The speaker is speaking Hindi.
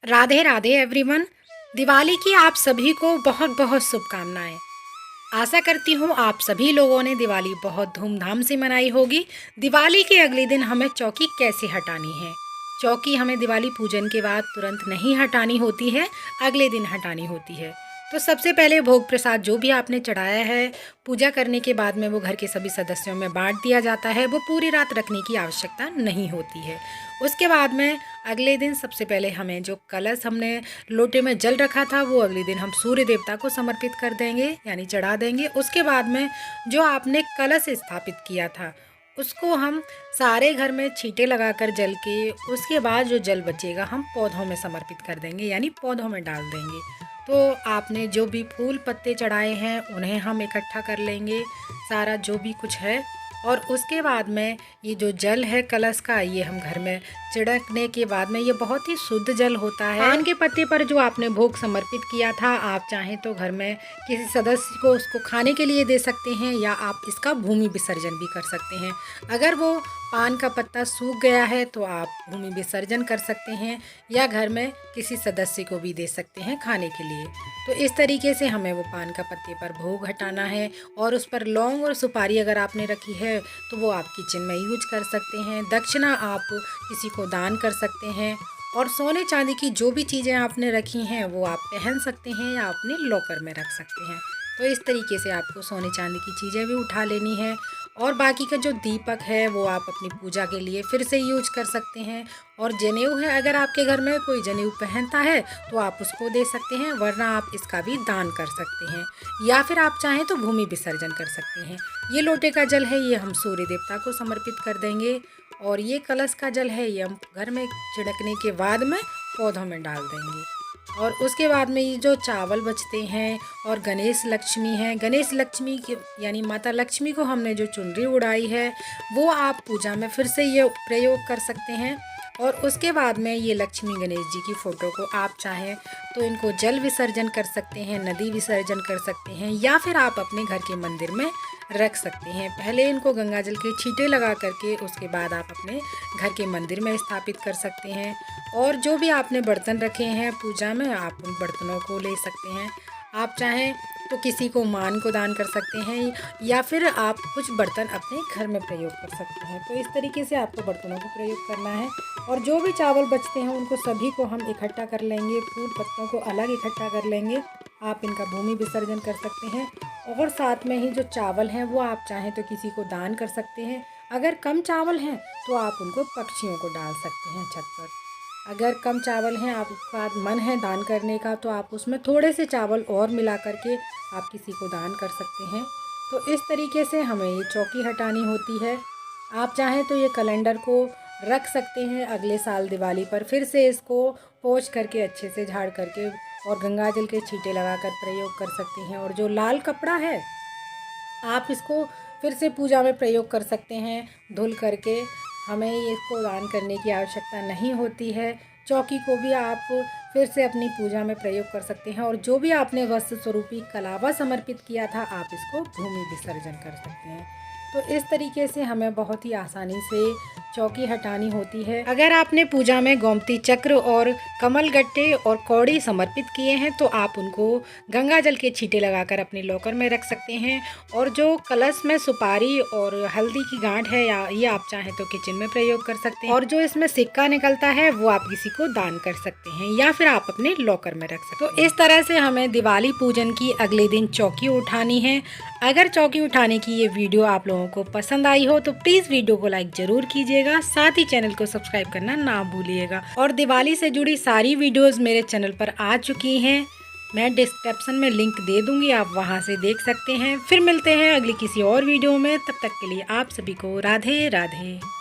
राधे राधे एवरीवन। दिवाली की आप सभी को बहुत बहुत शुभकामनाएं। आशा करती हूँ आप सभी लोगों ने दिवाली बहुत धूमधाम से मनाई होगी। दिवाली के अगले दिन हमें चौकी कैसे हटानी है। चौकी हमें दिवाली पूजन के बाद तुरंत नहीं हटानी होती है, अगले दिन हटानी होती है। तो सबसे पहले भोग प्रसाद जो भी आपने चढ़ाया है, पूजा करने के बाद में वो घर के सभी सदस्यों में बांट दिया जाता है। वो पूरी रात रखने की आवश्यकता नहीं होती है। उसके बाद में अगले दिन सबसे पहले हमें जो कलश हमने लोटे में जल रखा था वो अगले दिन हम सूर्य देवता को समर्पित कर देंगे, यानी चढ़ा देंगे। उसके बाद में जो आपने कलश स्थापित किया था उसको हम सारे घर में छींटे लगाकर जल के, उसके बाद जो जल बचेगा हम पौधों में समर्पित कर देंगे, यानी पौधों में डाल देंगे। तो आपने जो भी फूल पत्ते चढ़ाए हैं उन्हें हम इकट्ठा कर लेंगे, सारा जो भी कुछ है। और उसके बाद में ये जो जल है कलश का, ये हम घर में छिड़कने के बाद में ये बहुत ही शुद्ध जल होता है। पान के पत्ते पर जो आपने भोग समर्पित किया था, आप चाहें तो घर में किसी सदस्य को उसको खाने के लिए दे सकते हैं, या आप इसका भूमि विसर्जन भी कर सकते हैं। अगर वो पान का पत्ता सूख गया है तो आप भूमि विसर्जन कर सकते हैं, या घर में किसी सदस्य को भी दे सकते हैं खाने के लिए। तो इस तरीके से हमें वो पान का पत्ते पर भोग हटाना है। और उस पर लौंग और सुपारी अगर आपने रखी है तो वो आप किचन में यूज कर सकते हैं। दक्षिणा आप किसी को दान कर सकते हैं। और सोने चांदी की जो भी चीज़ें आपने रखी हैं वो आप पहन सकते हैं या अपने लॉकर में रख सकते हैं। तो इस तरीके से आपको सोने चांदी की चीज़ें भी उठा लेनी है। और बाकी का जो दीपक है वो आप अपनी पूजा के लिए फिर से यूज कर सकते हैं। और जनेऊ है, अगर आपके घर में कोई जनेऊ पहनता है तो आप उसको दे सकते हैं, वरना आप इसका भी दान कर सकते हैं, या फिर आप चाहें तो भूमि विसर्जन कर सकते हैं। ये लोटे का जल है ये हम सूर्य देवता को समर्पित कर देंगे। और ये कलश का जल है ये हम घर में छिड़कने के बाद में पौधों में डाल देंगे। और उसके बाद में ये जो चावल बचते हैं और गणेश लक्ष्मी हैं, गणेश लक्ष्मी की यानी माता लक्ष्मी को हमने जो चुनरी उड़ाई है वो आप पूजा में फिर से ये प्रयोग कर सकते हैं। और उसके बाद में ये लक्ष्मी गणेश जी की फ़ोटो को आप चाहें तो इनको जल विसर्जन कर सकते हैं, नदी विसर्जन कर सकते हैं, या फिर आप अपने घर के मंदिर में रख सकते हैं। पहले इनको गंगा जल के छींटे लगा करके उसके बाद आप अपने घर के मंदिर में स्थापित कर सकते हैं। और जो भी आपने बर्तन रखे हैं पूजा में, आप उन बर्तनों को ले सकते हैं। आप चाहें तो किसी को मान को दान कर सकते हैं, या फिर आप कुछ बर्तन अपने घर में प्रयोग कर सकते हैं। तो इस तरीके से आपको बर्तनों को प्रयोग करना है। और जो भी चावल बचते हैं उनको सभी को हम इकट्ठा कर लेंगे, फूल पत्तों को अलग इकट्ठा कर लेंगे। आप इनका भूमि विसर्जन कर सकते हैं। और साथ में ही जो चावल हैं वो आप चाहें तो किसी को दान कर सकते हैं। अगर कम चावल हैं तो आप उनको पक्षियों को डाल सकते हैं छत पर। अगर कम चावल हैं, आपका मन है दान करने का, तो आप उसमें थोड़े से चावल और मिला करके आप किसी को दान कर सकते हैं। तो इस तरीके से हमें ये चौकी हटानी होती है। आप चाहें तो ये कैलेंडर को रख सकते हैं, अगले साल दिवाली पर फिर से इसको पोंछ करके अच्छे से झाड़ करके और गंगा जल के छींटे लगाकर प्रयोग कर सकते हैं। और जो लाल कपड़ा है आप इसको फिर से पूजा में प्रयोग कर सकते हैं धुल करके। हमें इसको दान करने की आवश्यकता नहीं होती है। चौकी को भी आप फिर से अपनी पूजा में प्रयोग कर सकते हैं। और जो भी आपने वस्त्र स्वरूपी कलावा समर्पित किया था आप इसको भूमि विसर्जन कर सकते हैं। तो इस तरीके से हमें बहुत ही आसानी से चौकी हटानी होती है। अगर आपने पूजा में गोमती चक्र और कमल गट्टे और कौड़ी समर्पित किए हैं तो आप उनको गंगा जल के छींटे लगाकर अपने लॉकर में रख सकते हैं। और जो कलश में सुपारी और हल्दी की गांठ है, या ये आप चाहें तो किचन में प्रयोग कर सकते हैं। और जो इसमें सिक्का निकलता है वो आप किसी को दान कर सकते हैं, या फिर आप अपने लॉकर में रख सकते हैं। तो इस तरह से हमें दिवाली पूजन की अगले दिन चौकी उठानी है। अगर चौकी उठाने की ये वीडियो आप लोगों को पसंद आई हो तो प्लीज़ वीडियो को लाइक ज़रूर कीजिएगा, साथ ही चैनल को सब्सक्राइब करना ना भूलिएगा। और दिवाली से जुड़ी सारी वीडियोस मेरे चैनल पर आ चुकी हैं, मैं डिस्क्रिप्शन में लिंक दे दूंगी, आप वहां से देख सकते हैं। फिर मिलते हैं अगली किसी और वीडियो में, तब तक के लिए आप सभी को राधे राधे।